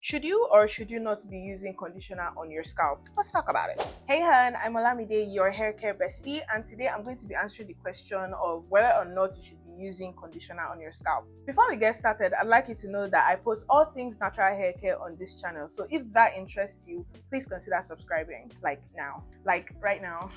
Should you or should you not be using conditioner on your scalp? Let's talk about it. Hey hun, I'm Olamide, your hair care bestie, and today I'm going to be answering the question of whether or not you should be using conditioner on your scalp. Before we get started, I'd like you to know that I post all things natural hair care on this channel. So if that interests you, please consider subscribing. Like now. Like right now.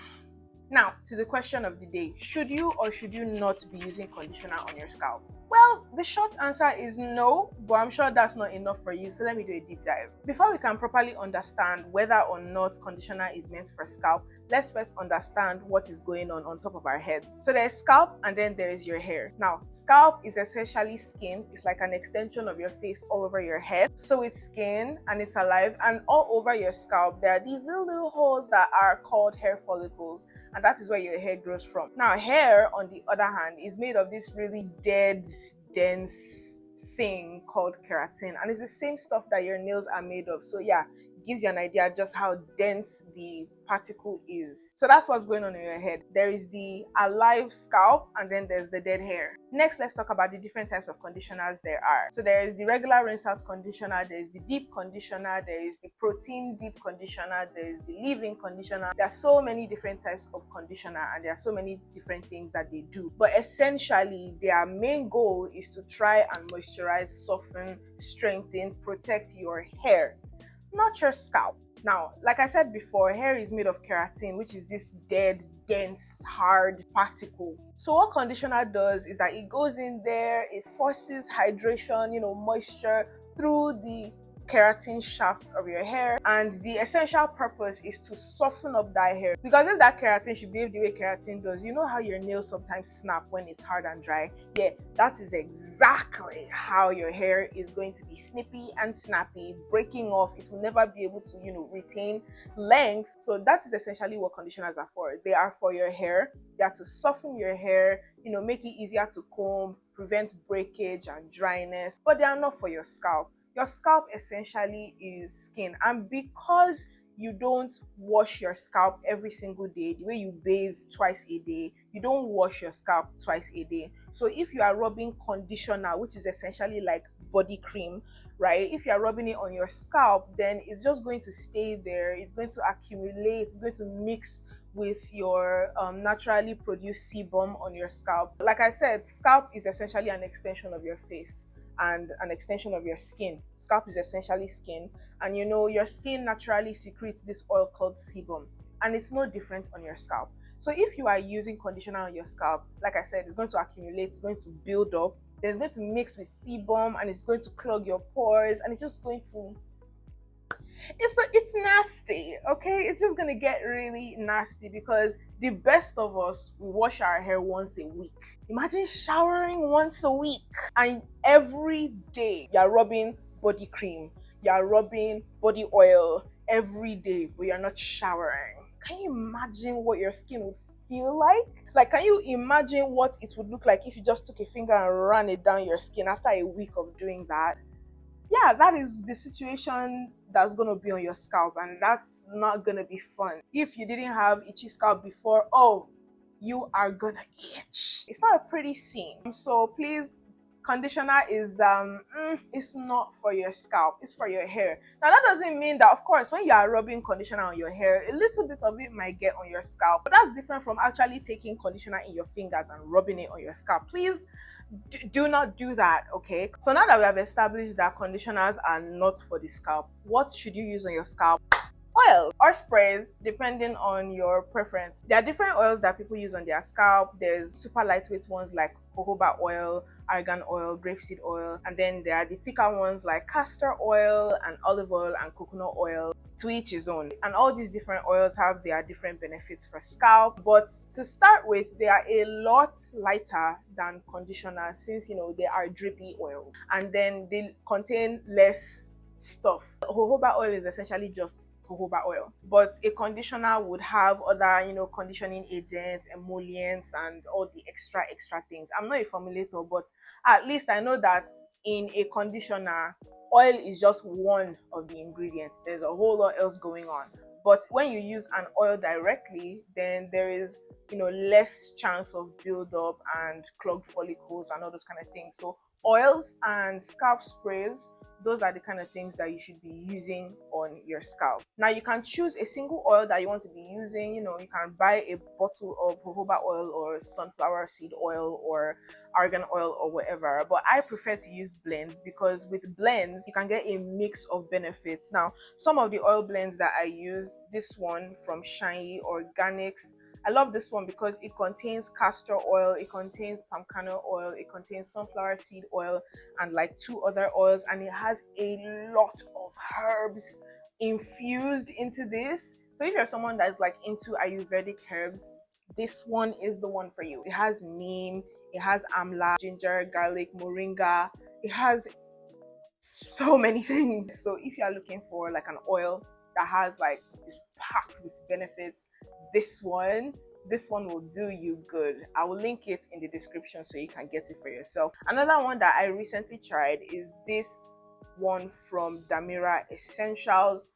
Now, to the question of the day, should you or should you not be using conditioner on your scalp? Well, the short answer is no, but I'm sure that's not enough for you, so let me do a deep dive. Before we can properly understand whether or not conditioner is meant for scalp, let's first understand what is going on top of our heads. So there's scalp and then there is your hair. Now, scalp is essentially skin. It's like an extension of your face all over your head. So it's skin and it's alive, and all over your scalp there are these little holes that are called hair follicles, and that is where your hair grows from. Now, hair, on the other hand, is made of this really dead, dense thing called keratin, and it's the same stuff that your nails are made of. So yeah, it gives you an idea just how dense the particle is. So that's what's going on in your head. There is the alive scalp and then there's the dead hair. Next, let's talk about the different types of conditioners there are. So there is the regular rinse out conditioner, there is the deep conditioner, there is the protein deep conditioner, there is the leave-in conditioner. There are so many different types of conditioner and there are so many different things that they do. But essentially, their main goal is to try and moisturize, soften, strengthen, protect your hair, not your scalp. Now, like I said before, hair is made of keratin, which is this dead, dense, hard particle. So what conditioner does is that it goes in there, it forces hydration, moisture through the keratin shafts of your hair, and the essential purpose is to soften up that hair, because if that keratin should behave the way keratin does, you know how your nails sometimes snap when it's hard and dry? Yeah, that is exactly how your hair is going to be snippy and snappy, breaking off. It will never be able to retain length. So that is essentially what conditioners are for. They are for your hair. They are to soften your hair, make it easier to comb, prevent breakage and dryness, but they are not for your scalp. Your scalp essentially is skin, and because you don't wash your scalp every single day, the way you bathe twice a day, you don't wash your scalp twice a day. So if you are rubbing conditioner, which is essentially like body cream, right? If you are rubbing it on your scalp, then it's just going to stay there. It's going to accumulate. It's going to mix with your naturally produced sebum on your scalp. Like I said, scalp is essentially an extension of your face and an extension of your skin. Scalp is essentially skin, and your skin naturally secretes this oil called sebum, and it's no different on your scalp. So if you are using conditioner on your scalp, like I said, it's going to accumulate, it's going to build up, then it's going to mix with sebum, and it's going to clog your pores, and it's just going to it's nasty. Okay, it's just gonna get really nasty, because the best of us, we wash our hair once a week. Imagine showering once a week, and every day you're rubbing body cream, you're rubbing body oil every day, but you're not showering. Can you imagine what your skin would feel like? Like, can you imagine what it would look like if you just took a finger and ran it down your skin after a week of doing that? Yeah, that is the situation that's going to be on your scalp, and that's not going to be fun. If you didn't have itchy scalp before, oh, you are gonna itch. It's not a pretty scene. So please, conditioner is it's not for your scalp, it's for your hair. Now that doesn't mean that, of course, when you are rubbing conditioner on your hair, a little bit of it might get on your scalp, but that's different from actually taking conditioner in your fingers and rubbing it on your scalp. Please do not do that. Okay, so now that we have established that conditioners are not for the scalp, what should you use on your scalp? Oil or sprays, depending on your preference. There are different oils that people use on their scalp. There's super lightweight ones like jojoba oil, argan oil, grapeseed oil, and then there are the thicker ones like castor oil and olive oil and coconut oil, to each his own. And all these different oils have their different benefits for scalp, but to start with, they are a lot lighter than conditioner, since they are drippy oils, and then they contain less stuff. Jojoba oil is essentially just jojoba oil, but a conditioner would have other conditioning agents, emollients, and all the extra things. I'm not a formulator, but at least I know that in a conditioner, oil is just one of the ingredients. There's a whole lot else going on. But when you use an oil directly, then there is less chance of build-up and clogged follicles and all those kind of things. So oils and scalp sprays, those are the kind of things that you should be using on your scalp. Now you can choose a single oil that you want to be using. You know, you can buy a bottle of jojoba oil or sunflower seed oil or argan oil or whatever, but I prefer to use blends because with blends you can get a mix of benefits. Now some of the oil blends that I use, this one from Shiny Organics, I love this one because it contains castor oil, it contains palm kernel oil, it contains sunflower seed oil, and like 2 other oils, and it has a lot of herbs infused into this. So if you're someone that's like into Ayurvedic herbs, this one is the one for you. It has neem, it has amla, ginger, garlic, moringa. It has so many things. So if you are looking for like an oil that has like is packed with benefits, this one will do you good. I will link it in the description so you can get it for yourself. Another one that I recently tried is this one from Damira Essentials.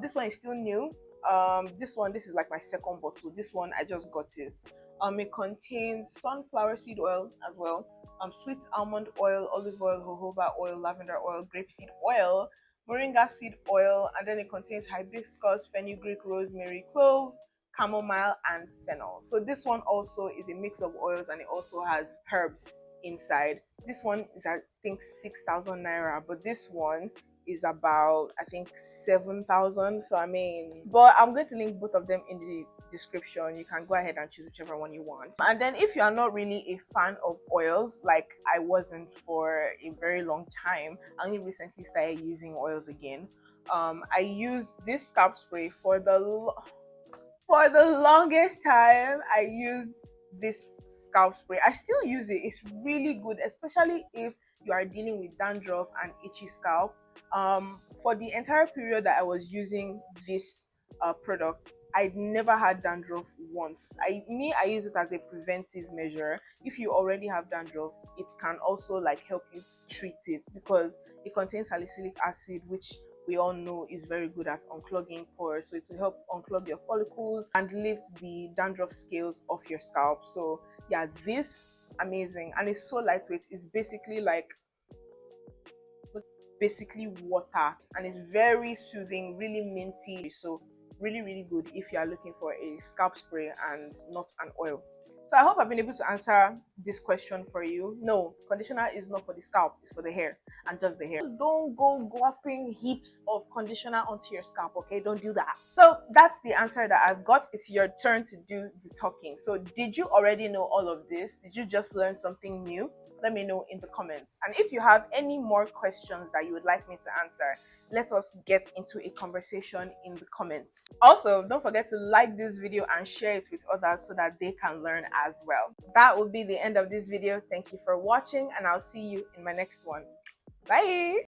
This one is still new. This is like my second bottle. This one I just got it. It contains sunflower seed oil as well, sweet almond oil, olive oil, jojoba oil, lavender oil, grapeseed oil, moringa seed oil, and then it contains hibiscus, fenugreek, rosemary, clove, chamomile, and fennel. So this one also is a mix of oils, and it also has herbs inside. This one is I think 6,000 naira, but this one is about I think 7,000. So I mean, but I'm going to link both of them in the description. You can go ahead and choose whichever one you want. And then if you are not really a fan of oils, like I wasn't for a very long time, I only recently started using oils again. I used this scalp spray for the longest time. I used this scalp spray. I still use it. It's really good, especially if you are dealing with dandruff and itchy scalp. For the entire period that I was using this product, I never had dandruff once. I use it as a preventive measure. If you already have dandruff, it can also like help you treat it because it contains salicylic acid, which we all know is very good at unclogging pores. So it will help unclog your follicles and lift the dandruff scales off your scalp. So yeah, this amazing, and it's so lightweight. It's basically water, and it's very soothing, really minty. So really good if you are looking for a scalp spray and not an oil. So I hope I've been able to answer this question for you. No, conditioner is not for the scalp, it's for the hair, and just the hair. Don't go glopping heaps of conditioner onto your scalp, okay? Don't do that. So that's the answer that I've got. It's your turn to do the talking. So did you already know all of this? Did you just learn something new? Let me know in the comments. And if you have any more questions that you would like me to answer, let us get into a conversation in the comments. Also, don't forget to like this video and share it with others so that they can learn as well. That will be the end of this video. Thank you for watching, and I'll see you in my next one. Bye!